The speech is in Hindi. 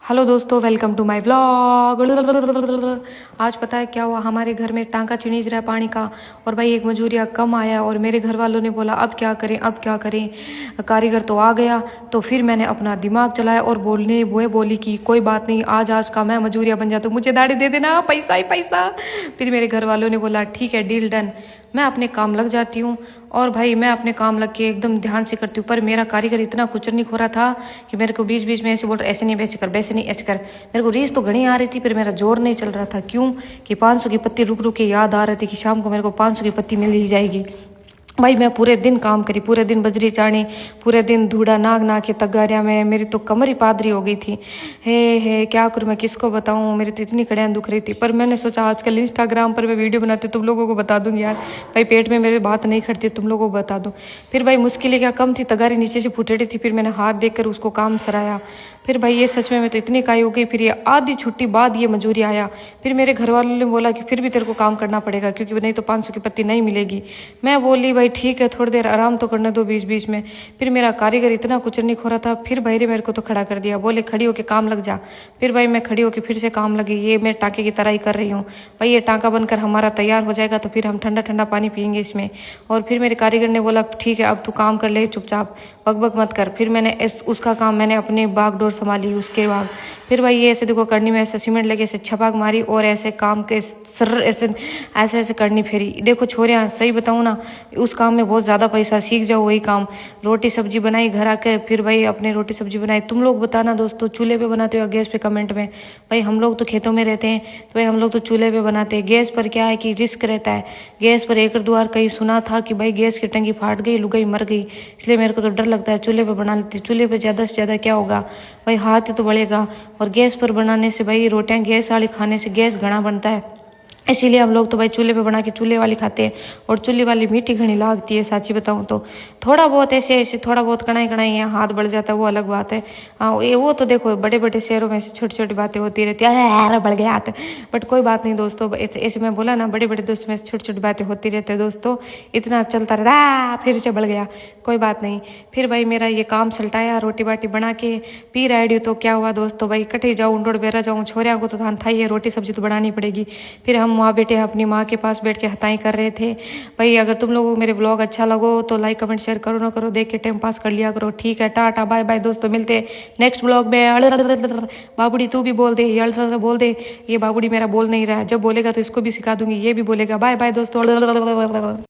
हेलो दोस्तों, वेलकम टू माय व्लॉग। आज पता है क्या हुआ, हमारे घर में टांका चिनीज रहा है पानी का। और भाई एक मजूरिया कम आया और मेरे घर वालों ने बोला अब क्या करें अब क्या करें। कारीगर तो आ गया, तो फिर मैंने अपना दिमाग चलाया और वो बोली कि कोई बात नहीं, आज का मैं मजूरिया बन जाता हूँ, मुझे दाढ़ी दे देना, पैसा ही पैसा। फिर मेरे घर वालों ने बोला ठीक है, डील डन। मैं अपने काम लग जाती हूँ और भाई मैं अपने काम लग के एकदम ध्यान से करती हूँ। पर मेरा कारीगर इतना कुचरनी खोरा था कि मेरे को बीच बीच में ऐसे बोल रहा, ऐसे नहीं वैसे कर, वैसे नहीं ऐसे कर। मेरे को रीस तो घनी आ रही थी, फिर मेरा जोर नहीं चल रहा था। क्यों कि 500 की पत्ती रुक रुक के याद आ रही थी कि शाम को मेरे को 500 की पत्ती मिल ही जाएगी। भाई मैं पूरे दिन काम करी, पूरे दिन बजरी चाणी, पूरे दिन धूड़ा नाग ना के तगारिया में मेरी तो कमर ही पादरी हो गई थी। हे क्या करूँ, मैं किसको बताऊँ, मेरी तो इतनी कड़ियाँ दुख रही थी। पर मैंने सोचा आजकल इंस्टाग्राम पर मैं वीडियो बनाती हूँ, तुम लोगों को बता दूंगी यार। भाई पेट में मेरे बात नहीं खड़ती, तुम लोगों को बता दूँ। फिर भाई मुश्किलें क्या कम थी, तगारी नीचे से फुटेड़ी थी। फिर मैंने हाथ देकर उसको काम सराया। फिर भाई ये सच में मैं तो इतनी काई हो गई। फिर ये आधी छुट्टी बाद ये मजूरी आया। फिर मेरे घर वालों ने बोला कि फिर भी तेरे को काम करना पड़ेगा, क्योंकि नहीं तो 500 की पत्ती नहीं मिलेगी। मैं बोली भाई ठीक है, थोड़ी देर आराम तो करने दो बीच बीच में। फिर मेरा कारीगर इतना कुचरनी खोरा था, फिर भाई ने मेरे को तो खड़ा कर दिया, बोले खड़ी होके काम लग जा। फिर भाई मैं खड़ी होके फिर से काम लगी। ये मैं टाँके की तरह ही कर रही हूँ। भाई ये टाँका बनकर हमारा तैयार हो जाएगा तो फिर हम ठंडा ठंडा पानी पियेंगे इसमें। और फिर मेरे कारीगर ने बोला ठीक है अब तू काम कर ले, चुपचाप बक मत कर। फिर मैंने उसका काम मैंने अपने बागडोर संभाली। उसके बाद फिर भाई ये ऐसे देखो करनी में ऐसे सीमेंट लेके ऐसे छपाक मारी और ऐसे काम के सर ऐसे ऐसे ऐसे करनी फेरी। देखो छोरियाँ सही बताऊँ ना, उस काम में बहुत ज़्यादा पैसा, सीख जाओ वही काम। रोटी सब्जी बनाई घर आके, फिर भाई अपने रोटी सब्जी बनाई। तुम लोग बताना दोस्तों, चूल्हे पे बनाते हो या गैस पे, कमेंट में। भाई हम लोग तो खेतों में रहते हैं तो भाई हम लोग तो चूल्हे पे बनाते हैं। गैस पर क्या है कि रिस्क रहता है। गैस पर एक द्वार कहीं सुना था कि भाई गैस की टंकी फाट गई, लुगाई मर गई, इसलिए मेरे को तो डर लगता है। चूल्हे पे बना लेती, चूल्हे पे ज़्यादा से ज़्यादा क्या होगा भाई, हाथ ही तो बढ़ेगा। और गैस पर बनाने से भाई रोटियां गैस वाली खाने से गैस घना बनता है, इसीलिए हम लोग तो भाई चूल्हे पे बना के चूल्हे वाली खाते हैं। और चूल्हे वाली मीठी घनी लागती है, साची बताऊँ तो। थोड़ा बहुत ऐसे ऐसे थोड़ा बहुत कढ़ाई कढ़ाई यहाँ हाथ बढ़ जाता है, वो अलग बात है। हाँ ये वो तो देखो बड़े बड़े शहरों में से छोटी छोटी बातें होती रहती है, यार बढ़ गया हाथ। बट कोई बात नहीं दोस्तों, ऐसे मैं बोला ना, बड़े बड़े दोस्तों में से छोटी छोटी बातें होती रहती है दोस्तों, इतना चलता रहता। फिर से बढ़ गया, कोई बात नहीं। फिर भाई मेरा ये काम सलटाया, रोटी बाटी बना के पी रही तो क्या हुआ दोस्तों, भाई कटे जाऊँ उंडोड़ बेरा जाऊँ, छोरिया को तो धान था ही, रोटी सब्जी तो बनानी पड़ेगी। फिर हम वहाँ बैठे अपनी माँ के पास बैठ के हताई कर रहे थे। भाई अगर तुम लोगों को मेरे व्लॉग अच्छा लगो तो लाइक कमेंट शेयर करो ना करो, देख के टाइम पास कर लिया करो। ठीक है, टाटा बाय बाय दोस्तों, मिलते नेक्स्ट व्लॉग में। बाबूड़ी तू भी बोल दे, बोल दे। ये बाबूड़ी मेरा बोल नहीं रहा है, जब बोलेगा तो इसको भी सिखा दूंगी, ये भी बोलेगा। बाय बाय दोस्तों।